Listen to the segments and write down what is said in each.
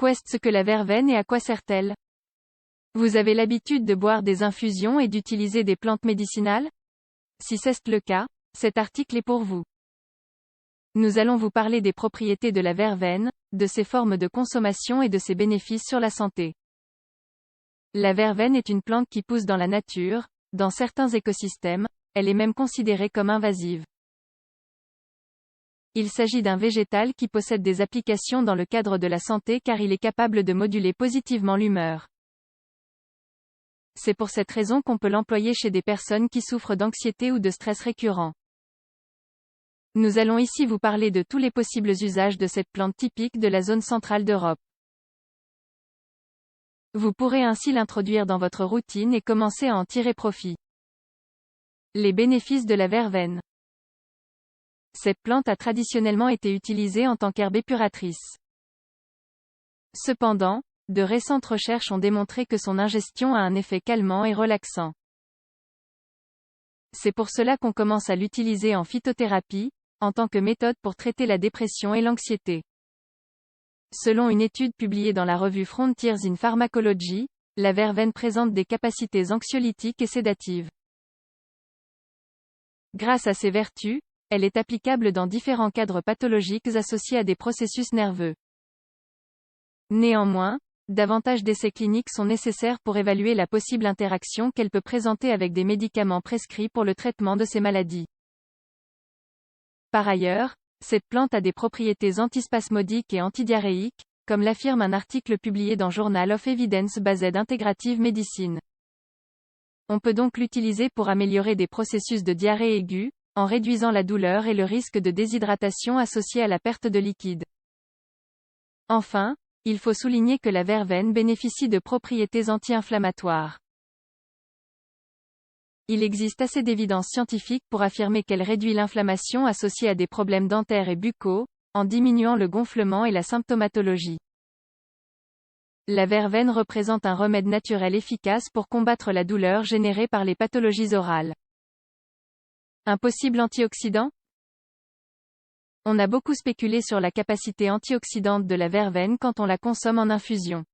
Qu'est-ce que la verveine et à quoi sert-elle? Vous avez l'habitude de boire des infusions et d'utiliser des plantes médicinales? Si c'est le cas, cet article est pour vous. Nous allons vous parler des propriétés de la verveine, de ses formes de consommation et de ses bénéfices sur la santé. La verveine est une plante qui pousse dans la nature, dans certains écosystèmes, elle est même considérée comme invasive. Il s'agit d'un végétal qui possède des applications dans le cadre de la santé car il est capable de moduler positivement l'humeur. C'est pour cette raison qu'on peut l'employer chez des personnes qui souffrent d'anxiété ou de stress récurrent. Nous allons ici vous parler de tous les possibles usages de cette plante typique de la zone centrale d'Europe. Vous pourrez ainsi l'introduire dans votre routine et commencer à en tirer profit. Les bénéfices de la verveine. Cette plante a traditionnellement été utilisée en tant qu'herbe épuratrice. Cependant, de récentes recherches ont démontré que son ingestion a un effet calmant et relaxant. C'est pour cela qu'on commence à l'utiliser en phytothérapie, en tant que méthode pour traiter la dépression et l'anxiété. Selon une étude publiée dans la revue Frontiers in Pharmacology, la verveine présente des capacités anxiolytiques et sédatives. Grâce à ses vertus, elle est applicable dans différents cadres pathologiques associés à des processus nerveux. Néanmoins, davantage d'essais cliniques sont nécessaires pour évaluer la possible interaction qu'elle peut présenter avec des médicaments prescrits pour le traitement de ces maladies. Par ailleurs, cette plante a des propriétés antispasmodiques et antidiarrhéiques, comme l'affirme un article publié dans Journal of Evidence-Based Integrative Medicine. On peut donc l'utiliser pour améliorer des processus de diarrhée aiguë, en réduisant la douleur et le risque de déshydratation associé à la perte de liquide. Enfin, il faut souligner que la verveine bénéficie de propriétés anti-inflammatoires. Il existe assez d'évidences scientifiques pour affirmer qu'elle réduit l'inflammation associée à des problèmes dentaires et buccaux, en diminuant le gonflement et la symptomatologie. La verveine représente un remède naturel efficace pour combattre la douleur générée par les pathologies orales. Un possible antioxydant? On a beaucoup spéculé sur la capacité antioxydante de la verveine quand on la consomme en infusion.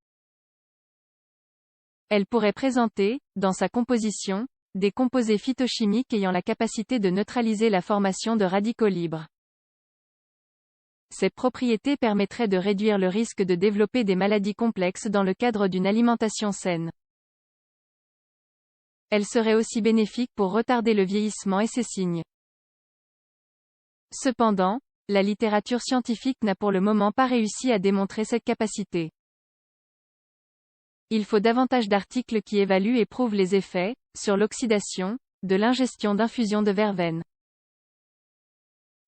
Elle pourrait présenter, dans sa composition, des composés phytochimiques ayant la capacité de neutraliser la formation de radicaux libres. Ces propriétés permettraient de réduire le risque de développer des maladies complexes dans le cadre d'une alimentation saine. Elle serait aussi bénéfique pour retarder le vieillissement et ses signes. Cependant, la littérature scientifique n'a pour le moment pas réussi à démontrer cette capacité. Il faut davantage d'articles qui évaluent et prouvent les effets, sur l'oxydation, de l'ingestion d'infusions de verveine.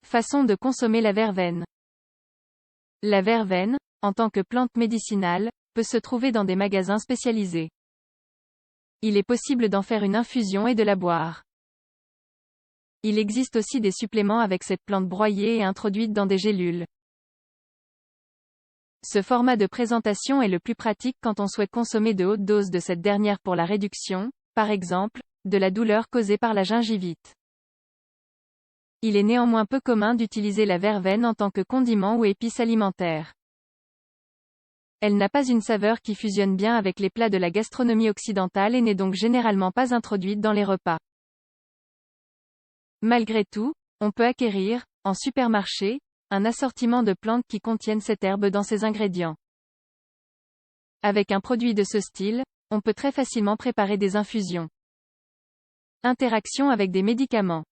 Façon de consommer la verveine. La verveine, en tant que plante médicinale, peut se trouver dans des magasins spécialisés. Il est possible d'en faire une infusion et de la boire. Il existe aussi des suppléments avec cette plante broyée et introduite dans des gélules. Ce format de présentation est le plus pratique quand on souhaite consommer de hautes doses de cette dernière pour la réduction, par exemple, de la douleur causée par la gingivite. Il est néanmoins peu commun d'utiliser la verveine en tant que condiment ou épice alimentaire. Elle n'a pas une saveur qui fusionne bien avec les plats de la gastronomie occidentale et n'est donc généralement pas introduite dans les repas. Malgré tout, on peut acquérir, en supermarché, un assortiment de plantes qui contiennent cette herbe dans ses ingrédients. Avec un produit de ce style, on peut très facilement préparer des infusions. Interaction avec des médicaments.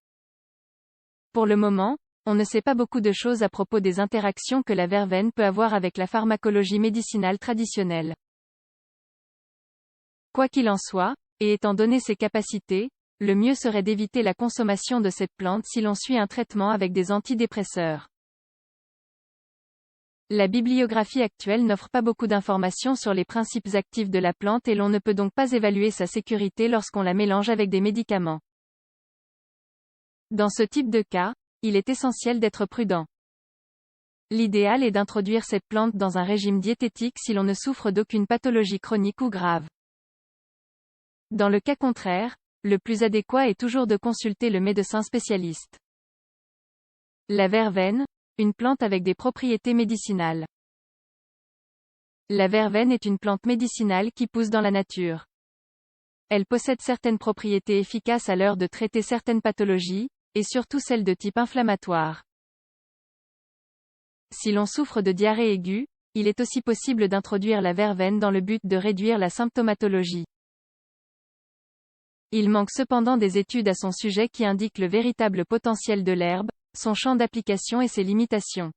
Pour le moment, on ne sait pas beaucoup de choses à propos des interactions que la verveine peut avoir avec la pharmacologie médicinale traditionnelle. Quoi qu'il en soit, et étant donné ses capacités, le mieux serait d'éviter la consommation de cette plante si l'on suit un traitement avec des antidépresseurs. La bibliographie actuelle n'offre pas beaucoup d'informations sur les principes actifs de la plante et l'on ne peut donc pas évaluer sa sécurité lorsqu'on la mélange avec des médicaments. Dans ce type de cas, il est essentiel d'être prudent. L'idéal est d'introduire cette plante dans un régime diététique si l'on ne souffre d'aucune pathologie chronique ou grave. Dans le cas contraire, le plus adéquat est toujours de consulter le médecin spécialiste. La verveine, une plante avec des propriétés médicinales. La verveine est une plante médicinale qui pousse dans la nature. Elle possède certaines propriétés efficaces à l'heure de traiter certaines pathologies, et surtout celles de type inflammatoire. Si l'on souffre de diarrhée aiguë, il est aussi possible d'introduire la verveine dans le but de réduire la symptomatologie. Il manque cependant des études à son sujet qui indiquent le véritable potentiel de l'herbe, son champ d'application et ses limitations.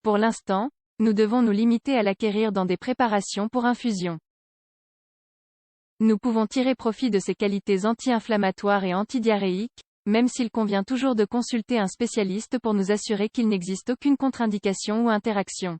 Pour l'instant, nous devons nous limiter à l'acquérir dans des préparations pour infusion. Nous pouvons tirer profit de ses qualités anti-inflammatoires et antidiarrhéiques, même s'il convient toujours de consulter un spécialiste pour nous assurer qu'il n'existe aucune contre-indication ou interaction.